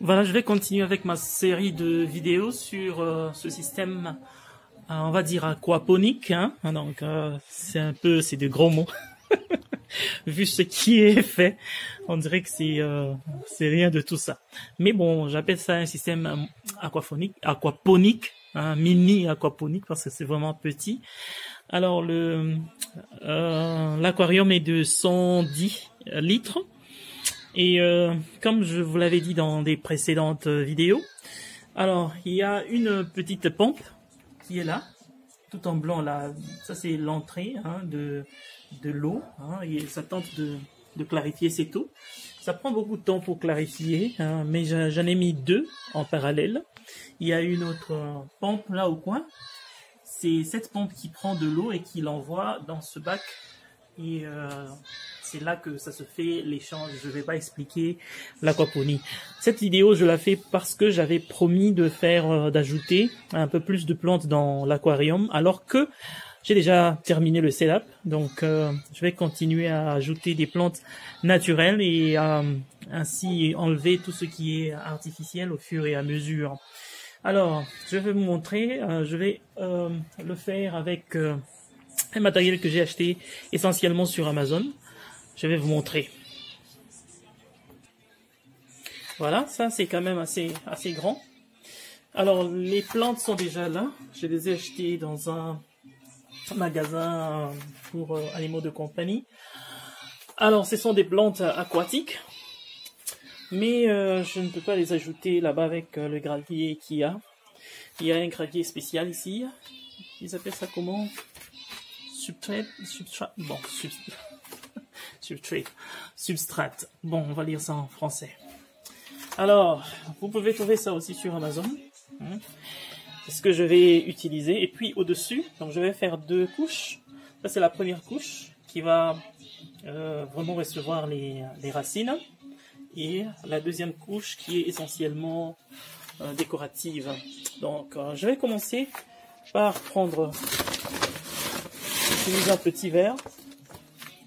Voilà, je vais continuer avec ma série de vidéos sur ce système, on va dire aquaponique. Hein. Donc, c'est de gros mots. Vu ce qui est fait, on dirait que c'est rien de tout ça. Mais bon, j'appelle ça un système aquaponique, hein, mini aquaponique parce que c'est vraiment petit. Alors l'aquarium est de 110 litres. Et comme je vous l'avais dit dans des précédentes vidéos, alors il y a une petite pompe qui est là, tout en blanc là. Ça c'est l'entrée hein, de l'eau. Hein, et ça tente de clarifier cette eau. Ça prend beaucoup de temps pour clarifier, hein, mais j'en ai mis deux en parallèle. Il y a une autre pompe là au coin. C'est cette pompe qui prend de l'eau et qui l'envoie dans ce bac. Et c'est là que ça se fait l'échange. Je ne vais pas expliquer l'aquaponie. Cette vidéo, je la fais parce que j'avais promis de d'ajouter un peu plus de plantes dans l'aquarium, alors que j'ai déjà terminé le setup. Donc, je vais continuer à ajouter des plantes naturelles et ainsi enlever tout ce qui est artificiel au fur et à mesure. Alors, je vais vous montrer. Je vais le faire avec un matériel que j'ai acheté essentiellement sur Amazon. Je vais vous montrer. Voilà, ça c'est quand même assez grand. Alors les plantes sont déjà là. Je les ai achetées dans un magasin pour animaux de compagnie. Alors ce sont des plantes aquatiques, mais je ne peux pas les ajouter là-bas avec le gravier qu'il y a. Il y a un gravier spécial ici. Ils appellent ça comment? Substrate. Bon, on va lire ça en français. Alors, vous pouvez trouver ça aussi sur Amazon. C'est ce que je vais utiliser. Et puis au-dessus, donc je vais faire deux couches. Ça c'est la première couche qui va vraiment recevoir les racines. Et la deuxième couche qui est essentiellement décorative. Donc, je vais commencer par prendre un petit verre.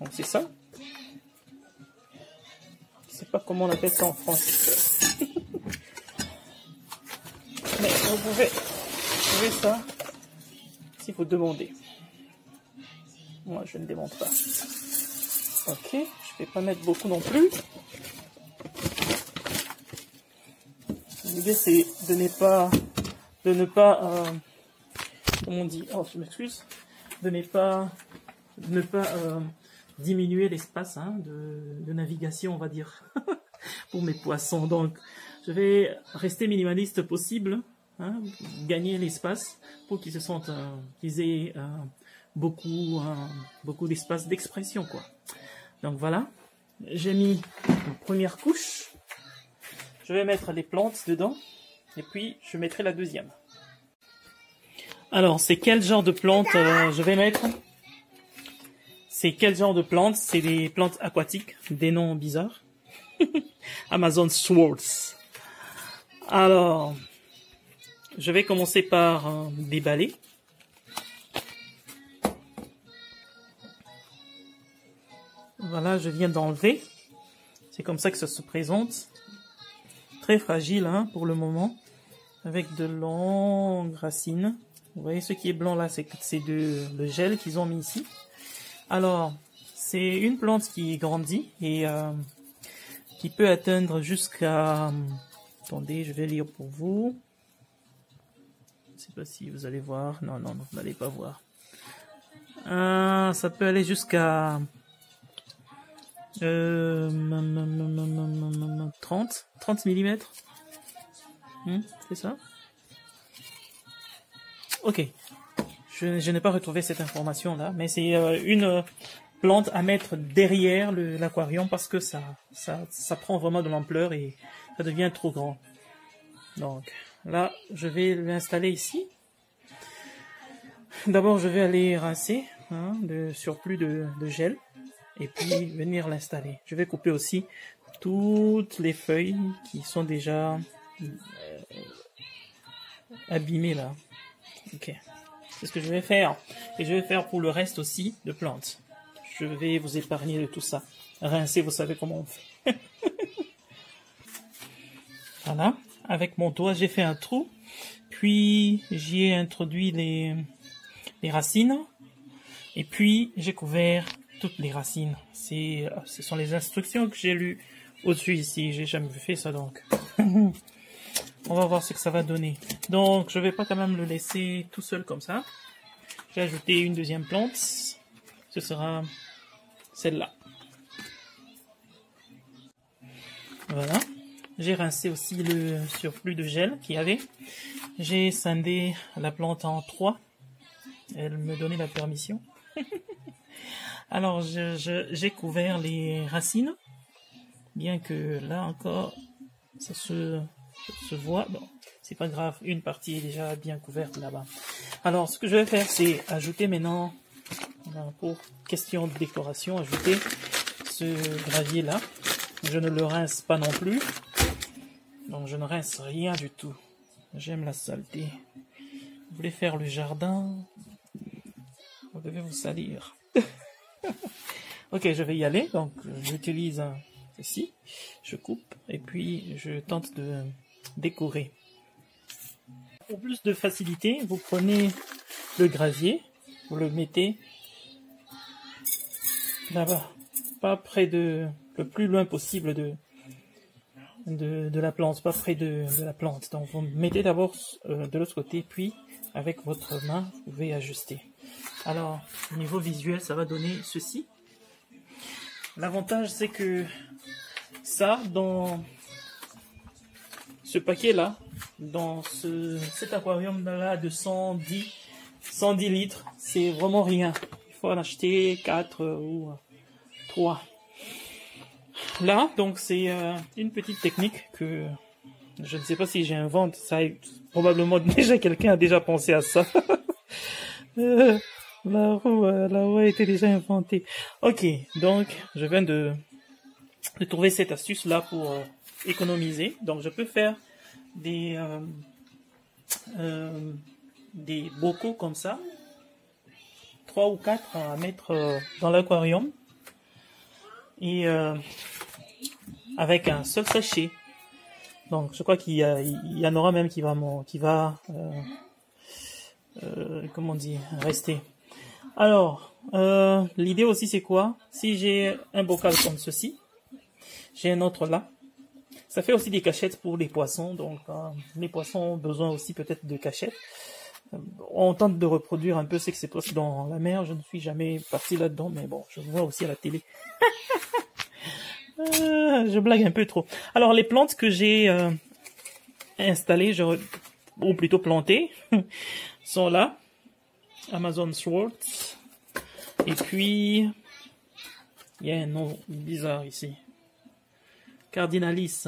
Donc c'est ça. Je sais pas comment on appelle ça en France. Mais vous pouvez trouver ça si vous demandez. Moi je ne demande pas. Ok, je vais pas mettre beaucoup non plus. L'idée c'est de ne pas comment on dit, oh je m'excuse, de ne pas diminuer l'espace hein, de navigation, on va dire, pour mes poissons. Donc, je vais rester minimaliste possible, hein, gagner l'espace pour qu'ils se sentent, qu'ils aient beaucoup d'espace d'expression, quoi. Donc voilà, j'ai mis une première couche. Je vais mettre les plantes dedans, et puis je mettrai la deuxième. Alors, c'est quel genre de plantes je vais mettre? C'est quel genre de plantes? C'est des plantes aquatiques, des noms bizarres. Amazon Swords. Alors, je vais commencer par déballer. Voilà, je viens d'enlever. C'est comme ça que ça se présente. Très fragile hein, pour le moment, avec de longues racines. Vous voyez ce qui est blanc là, c'est le gel qu'ils ont mis ici. Alors, c'est une plante qui grandit et qui peut atteindre jusqu'à... Attendez, je vais lire pour vous. Je ne sais pas si vous allez voir. Non, vous n'allez pas voir. Ça peut aller jusqu'à 30 mm. C'est ça? Ok. Je n'ai pas retrouvé cette information là, mais c'est une plante à mettre derrière l'aquarium parce que ça prend vraiment de l'ampleur et ça devient trop grand. Donc là, je vais l'installer ici. D'abord, je vais aller rincer hein, le surplus de gel et puis venir l'installer. Je vais couper aussi toutes les feuilles qui sont déjà abîmées là. Ok. C'est ce que je vais faire. Et je vais faire pour le reste aussi de plantes. Je vais vous épargner de tout ça. Rincer, vous savez comment on fait. Voilà, avec mon doigt, j'ai fait un trou, puis j'y ai introduit les racines, et puis j'ai couvert toutes les racines. Ce sont les instructions que j'ai lues au-dessus ici, j'ai jamais fait ça donc. On va voir ce que ça va donner. Donc, je vais pas quand même le laisser tout seul comme ça. J'ai ajouté une deuxième plante. Ce sera celle-là. Voilà. J'ai rincé aussi le surplus de gel qu'il y avait. J'ai scindé la plante en 3. Elle me donnait la permission. Alors, j'ai couvert les racines. Bien que là encore, ça se voit. Bon, c'est pas grave. Une partie est déjà bien couverte là-bas. Alors, ce que je vais faire, c'est ajouter maintenant, pour question de décoration, ajouter ce gravier-là. Je ne le rince pas non plus. Donc, je ne rince rien du tout. J'aime la saleté. Vous voulez faire le jardin? Vous devez vous salir. Ok, je vais y aller. Donc, j'utilise ceci. Je coupe et puis je tente de décorer. Pour plus de facilité, vous prenez le gravier, vous le mettez là-bas, pas près le plus loin possible de la plante, pas près de la plante. Donc vous mettez d'abord de l'autre côté, puis avec votre main, vous pouvez ajuster. Alors, au niveau visuel, ça va donner ceci. L'avantage, c'est que ça, dans ce paquet-là, dans cet aquarium-là de 110 litres, c'est vraiment rien. Il faut en acheter 4 ou 3. Là, donc, c'est une petite technique que je ne sais pas si j'invente. Ça, probablement déjà quelqu'un a déjà pensé à ça. La roue a été déjà inventée. Ok, donc, je viens de trouver cette astuce-là pour économiser. Donc, je peux faire des bocaux comme ça, 3 ou 4 à mettre dans l'aquarium, et avec un seul sachet. Donc je crois qu'il y en aura même qui va comment dire, rester. Alors l'idée aussi c'est quoi? Si j'ai un bocal comme ceci, j'ai un autre là. Ça fait aussi des cachettes pour les poissons, donc les poissons ont besoin aussi peut-être de cachettes. On tente de reproduire un peu ce qui se passe dans la mer. Je ne suis jamais parti là-dedans, mais bon, je vois aussi à la télé. Je blague un peu trop. Alors les plantes que j'ai installées, ou plutôt plantées, sont là. Amazon Swords. Et puis, il y a un nom bizarre ici. Cardinalis.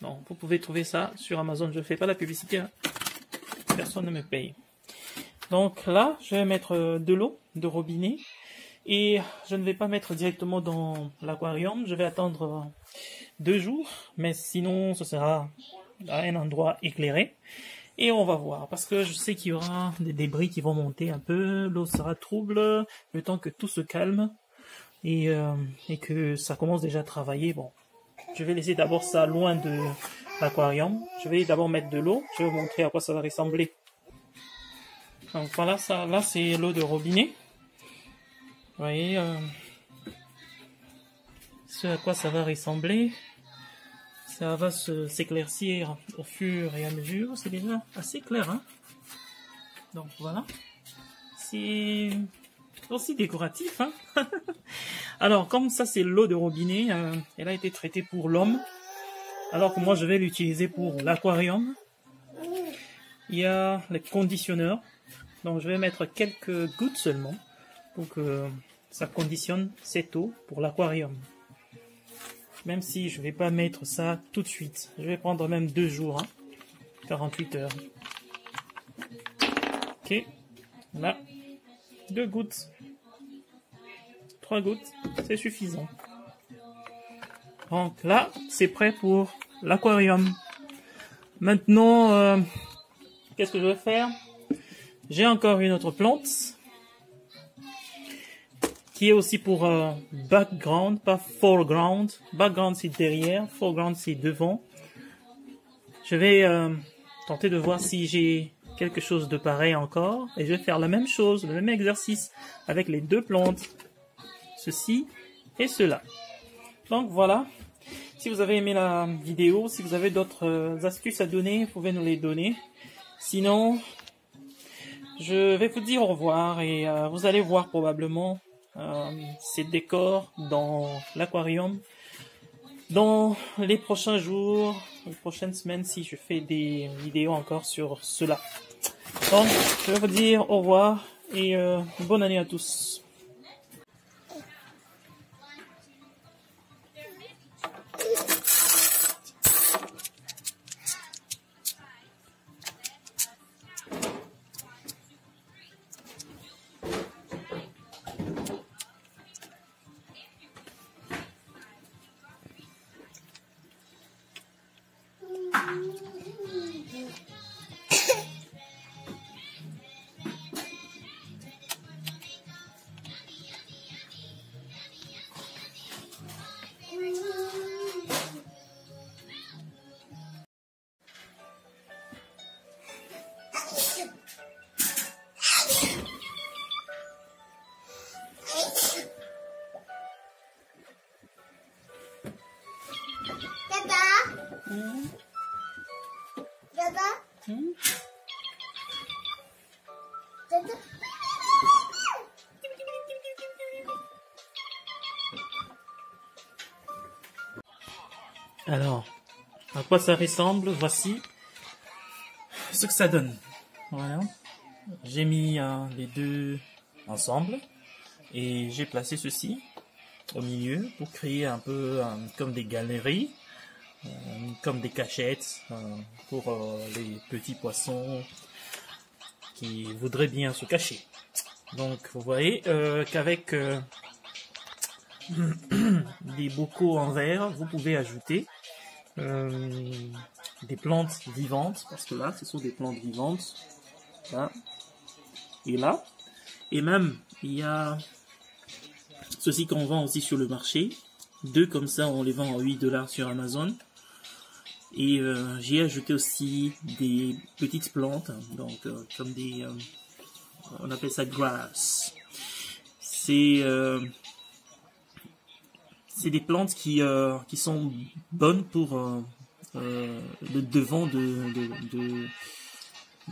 Non, vous pouvez trouver ça sur Amazon. Je ne fais pas la publicité. Hein. Personne ne me paye. Donc là, je vais mettre de l'eau de robinet. Et je ne vais pas mettre directement dans l'aquarium. Je vais attendre 2 jours. Mais sinon, ce sera à un endroit éclairé. Et on va voir. Parce que je sais qu'il y aura des débris qui vont monter un peu. L'eau sera trouble. Le temps que tout se calme. Et que ça commence déjà à travailler. Bon, je vais laisser d'abord ça loin de l'aquarium. Je vais d'abord mettre de l'eau. Je vais vous montrer à quoi ça va ressembler. Donc voilà, ça, là c'est l'eau de robinet. Vous voyez ce à quoi ça va ressembler. Ça va s'éclaircir au fur et à mesure. C'est déjà assez clair, hein. Donc voilà. C'est aussi décoratif, hein. Alors, comme ça, c'est l'eau de robinet, elle a été traitée pour l'homme, alors que moi, je vais l'utiliser pour l'aquarium. Il y a les conditionneurs, donc je vais mettre quelques gouttes seulement, pour que ça conditionne cette eau pour l'aquarium. Même si je vais pas mettre ça tout de suite, je vais prendre même 2 jours, hein, 48 heures. Ok, là, 2 gouttes. 3 gouttes, c'est suffisant. Donc là, c'est prêt pour l'aquarium. Maintenant, qu'est-ce que je vais faire? J'ai encore une autre plante qui est aussi pour background, pas foreground. Background c'est derrière, foreground c'est devant. Je vais tenter de voir si j'ai quelque chose de pareil encore, et je vais faire la même chose, le même exercice avec les deux plantes, ceci et cela. Donc voilà, si vous avez aimé la vidéo, si vous avez d'autres astuces à donner, vous pouvez nous les donner. Sinon, je vais vous dire au revoir et vous allez voir probablement ces décors dans l'aquarium dans les prochains jours, les prochaines semaines, si je fais des vidéos encore sur cela. Donc, je vais vous dire au revoir et bonne année à tous. Alors, à quoi ça ressemble? Voici ce que ça donne. Voilà. J'ai mis les deux ensemble et j'ai placé ceci au milieu pour créer un peu comme des galeries, comme des cachettes pour les petits poissons qui voudraient bien se cacher. Donc vous voyez qu'avec des bocaux en verre, vous pouvez ajouter des plantes vivantes, parce que là ce sont des plantes vivantes, là et là, et même il y a ceci qu'on vend aussi sur le marché, deux comme ça on les vend en 8 $ sur Amazon. Et j'ai ajouté aussi des petites plantes, donc comme des, on appelle ça grass. C'est des plantes qui sont bonnes pour le devant de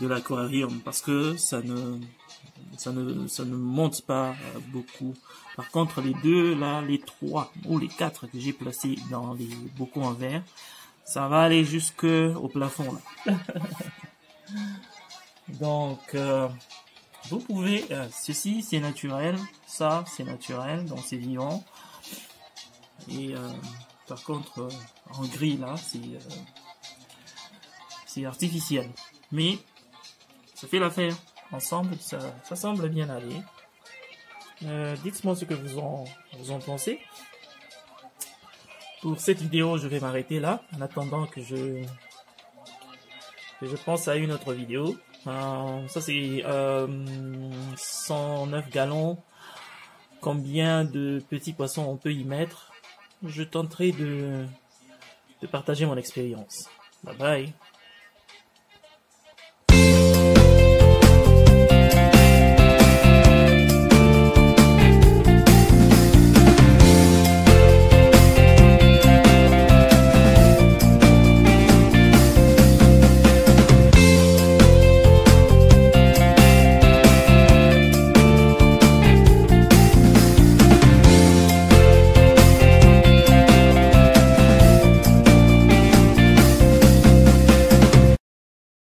l'aquarium, parce que ça ne monte pas beaucoup. Par contre, les deux là, les trois ou les quatre que j'ai placés dans les bocaux en verre, ça va aller jusque au plafond là. Donc vous pouvez, ceci c'est naturel, ça c'est naturel, donc c'est vivant. Et par contre en gris là c'est artificiel, mais ça fait l'affaire. Ensemble ça semble bien aller. Dites-moi ce que vous en pensez. Pour cette vidéo je vais m'arrêter là en attendant que je pense à une autre vidéo. Ça c'est 109 gallons. Combien de petits poissons on peut y mettre? Je tenterai de partager mon expérience. Bye bye.